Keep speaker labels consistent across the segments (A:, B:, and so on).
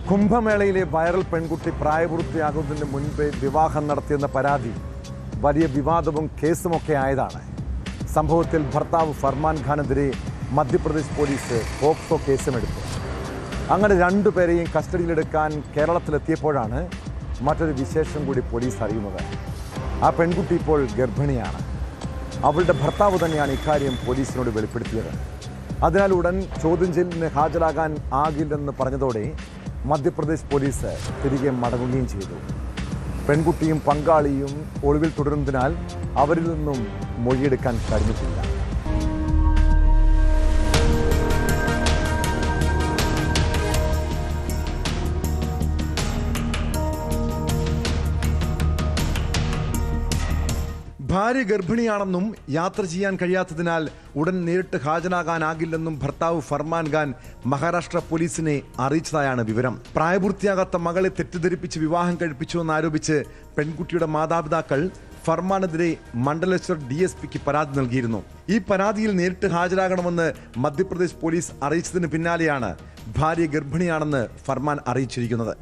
A: കുംഭമേളയിലെ viral പെൺകുട്ടി പ്രായപൂർത്തിയാകുന്നതിന് മുൻപേ വിവാഹം നടത്തിയെന്ന പരാതി വലിയ വിവാദവും കേസുമൊക്കെ ആയതാണ്. സംഭവത്തിൽ ഭർത്താവ് ഫർമാൻ ഖാനെതിരെ മധ്യപ്രദേശ് പോലീസ് പോക്സോ കേസുമെടുത്തു. അങ്ങനെ രണ്ടുപേരെയും കസ്റ്റഡിയിലെടുക്കാൻ കേരളത്തിലെത്തിയപ്പോഴാണ് മറ്റൊരു വിശേഷം കൂടി പോലീസ് അറിയുന്നത്. ആ പെൺകുട്ടി ഇപ്പോൾ ഗർഭിണിയാണ്. അവളുടെ ഭർത്താവ് തന്നെയാണ് ഇക്കാര്യം പോലീസിനോട് വെളിപ്പെടുത്തിയത്. അതിനാൽ ഉടൻ ചോദ്യം ചെയ്യലിന് ഹാജരാകാൻ ആകില്ലെന്ന് പറഞ്ഞതോടെ മധ്യപ്രദേശ് പോലീസ് തിരികെ മടങ്ങുകയും ചെയ്തു. പെൺകുട്ടിയും പങ്കാളിയും ഒളിവിൽ തുടരുന്നതിനാൽ അവരിൽ നിന്നും മൊഴിയെടുക്കാൻ കഴിഞ്ഞിട്ടില്ല. ഭാര്യ ഗർഭിണിയാണെന്നും യാത്ര ചെയ്യാൻ കഴിയാത്തതിനാൽ ഉടൻ നേരിട്ട് ഹാജരാകാനാകില്ലെന്നും ഭർത്താവ് ഫർമാൻ ഖാൻ മഹാരാഷ്ട്ര പോലീസിനെ അറിയിച്ചതായാണ് വിവരം. പ്രായപൂർത്തിയാകാത്ത മകളെ തെറ്റിദ്ധരിപ്പിച്ച് വിവാഹം കഴിപ്പിച്ചുവെന്നാരോപിച്ച് പെൺകുട്ടിയുടെ മാതാപിതാക്കൾ ഫർമാനെതിരെ മണ്ഡലേശ്വർ DSPക്ക് പരാതി നൽകിയിരുന്നു. ഈ പരാതിയിൽ നേരിട്ട് ഹാജരാകണമെന്ന് മധ്യപ്രദേശ് പോലീസ് അറിയിച്ചതിന് പിന്നാലെയാണ് ഭാര്യ ഗർഭിണിയാണെന്ന് ഫർമാൻ അറിയിച്ചിരിക്കുന്നത്.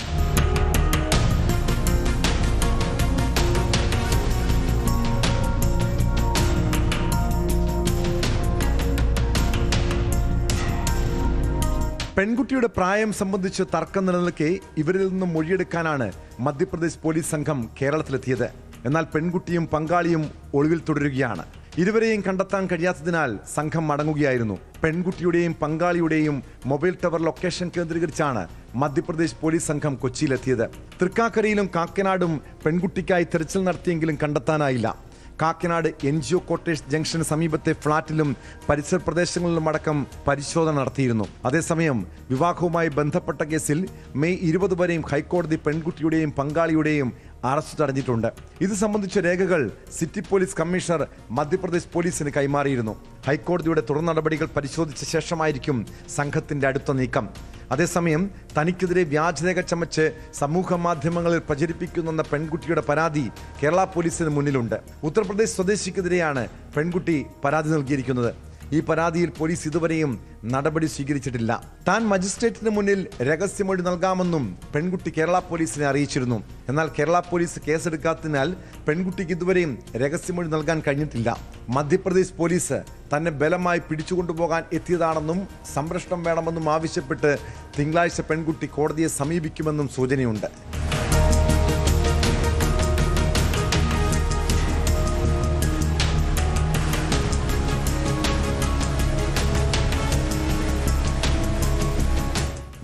A: പെൺകുട്ടിയുടെ പ്രായം സംബന്ധിച്ച് തർക്കം നിലനിൽക്കെ ഇവരിൽ നിന്നും മൊഴിയെടുക്കാനാണ് മധ്യപ്രദേശ് പോലീസ് സംഘം കേരളത്തിലെത്തിയത്. എന്നാൽ പെൺകുട്ടിയും പങ്കാളിയും ഒളിവിൽ തുടരുകയാണ്. ഇരുവരെയും കണ്ടെത്താൻ കഴിയാത്തതിനാൽ സംഘം മടങ്ങുകയായിരുന്നു. പെൺകുട്ടിയുടെയും പങ്കാളിയുടെയും മൊബൈൽ ടവർ ലൊക്കേഷൻ കേന്ദ്രീകരിച്ചാണ് മധ്യപ്രദേശ് പോലീസ് സംഘം കൊച്ചിയിലെത്തിയത്. തൃക്കാക്കരയിലും കാക്കനാടും പെൺകുട്ടിക്കായി തെരച്ചിൽ നടത്തിയെങ്കിലും കണ്ടെത്താനായില്ല. കാക്കനാട് NGO കോട്ടേഴ്സ് ജംഗ്ഷന് സമീപത്തെ ഫ്ളാറ്റിലും പരിസര പ്രദേശങ്ങളിലുമടക്കം പരിശോധന നടത്തിയിരുന്നു. അതേസമയം വിവാഹവുമായി ബന്ധപ്പെട്ട കേസിൽ മെയ് 20 വരെയും ഹൈക്കോടതി പെൺകുട്ടിയുടെയും പങ്കാളിയുടെയും അറസ്റ്റ് തടഞ്ഞിട്ടുണ്ട്. ഇത് സംബന്ധിച്ച രേഖകൾ സിറ്റി പോലീസ് കമ്മീഷണർ മധ്യപ്രദേശ് പോലീസിന് കൈമാറിയിരുന്നു. ഹൈക്കോടതിയുടെ തുടർ നടപടികൾ പരിശോധിച്ച ശേഷമായിരിക്കും സംഘത്തിന്റെ അടുത്ത നീക്കം. അതേസമയം തനിക്കെതിരെ വ്യാജരേഖ ചമച്ച് സമൂഹ മാധ്യമങ്ങളിൽ പ്രചരിപ്പിക്കുന്നെന്ന പെൺകുട്ടിയുടെ പരാതി കേരള പോലീസിന് മുന്നിലുണ്ട്. ഉത്തർപ്രദേശ് സ്വദേശിക്കെതിരെയാണ് പെൺകുട്ടി പരാതി നൽകിയിരിക്കുന്നത്. ഈ പരാതിയിൽ പോലീസ് ഇതുവരെയും നടപടി സ്വീകരിച്ചിട്ടില്ല. താൻ മജിസ്ട്രേറ്റിന് മുന്നിൽ രഹസ്യമൊഴി നൽകാമെന്നും പെൺകുട്ടി കേരള പോലീസിനെ അറിയിച്ചിരുന്നു. എന്നാൽ കേരള പോലീസ് കേസെടുക്കാത്തതിനാൽ പെൺകുട്ടിക്ക് ഇതുവരെയും രഹസ്യമൊഴി നൽകാൻ കഴിഞ്ഞിട്ടില്ല. മധ്യപ്രദേശ് പോലീസ് തന്നെ ബലമായി പിടിച്ചുകൊണ്ടുപോകാൻ എത്തിയതാണെന്നും സംരക്ഷണം വേണമെന്നും ആവശ്യപ്പെട്ട് തിങ്കളാഴ്ച പെൺകുട്ടി കോടതിയെ സമീപിക്കുമെന്നും സൂചനയുണ്ട്.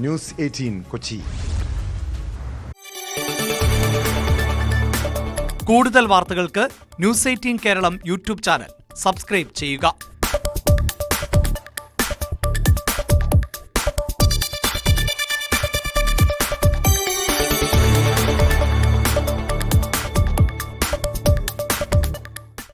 A: ന്യൂസ് 18 കൊച്ചി.
B: കൂടുതൽ വാർത്തകൾക്ക് news 18 Keralam YouTube channel subscribe ചെയ്യുക.